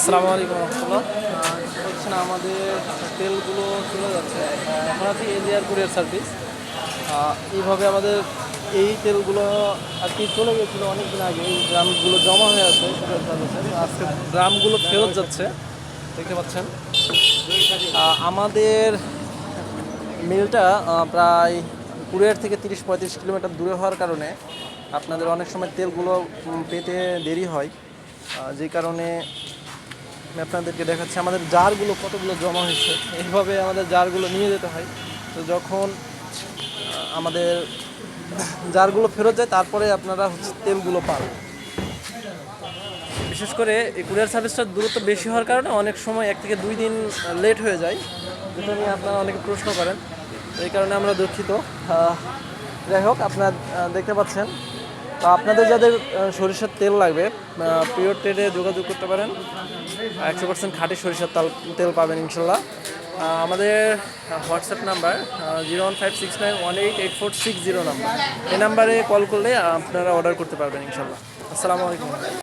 আসসালামু আলাইকুম রহমতুল্লাহ। হচ্ছে না, আমাদের তেলগুলো চলে যাচ্ছে। এখন আছি এলিয়ার কুরিয়ার সার্ভিস। এইভাবে আমাদের এই তেলগুলো আর কি চলে গেছিলো অনেক দিন আগে। এই ড্রামগুলো জমা হয়ে আছে কুরিয়ার সার্ভিসে। তো আজকে ড্রামগুলো ফেরত যাচ্ছে, দেখতে পাচ্ছেন। আমাদের মিলটা প্রায় কুরিয়ার থেকে 30-35 কিলোমিটার দূরে হওয়ার কারণে আপনাদের অনেক সময় তেলগুলো পেতে দেরি হয়। যে কারণে আমি আপনাদেরকে দেখাচ্ছি আমাদের জারগুলো কতগুলো জমা হয়েছে। এইভাবে আমাদের জারগুলো নিয়ে যেতে হয়। তো যখন আমাদের জারগুলো ফেরত যায়, তারপরে আপনারা তেলগুলো পান। বিশেষ করে এই কুরিয়ার সার্ভিসটার দূরত্ব বেশি হওয়ার কারণে অনেক সময় 1 থেকে 2 দিন লেট হয়ে যায়, যেটা নিয়ে আপনারা অনেকে প্রশ্ন করেন। এই কারণে আমরা দুঃখিত। যাই হোক, আপনারা দেখতে পাচ্ছেন। তো আপনাদের যাদের সরিষার তেল লাগবে, পিওর ট্রেডে যোগাযোগ করতে পারেন। 100% খাঁটি সরিষার তেল পাবেন ইনশাল্লাহ। আমাদের হোয়াটসঅ্যাপ নাম্বার 01569188460 নাম্বার। এই নাম্বারে কল করলে আপনারা অর্ডার করতে পারবেন ইনশাল্লাহ। আসসালামু আলাইকুম।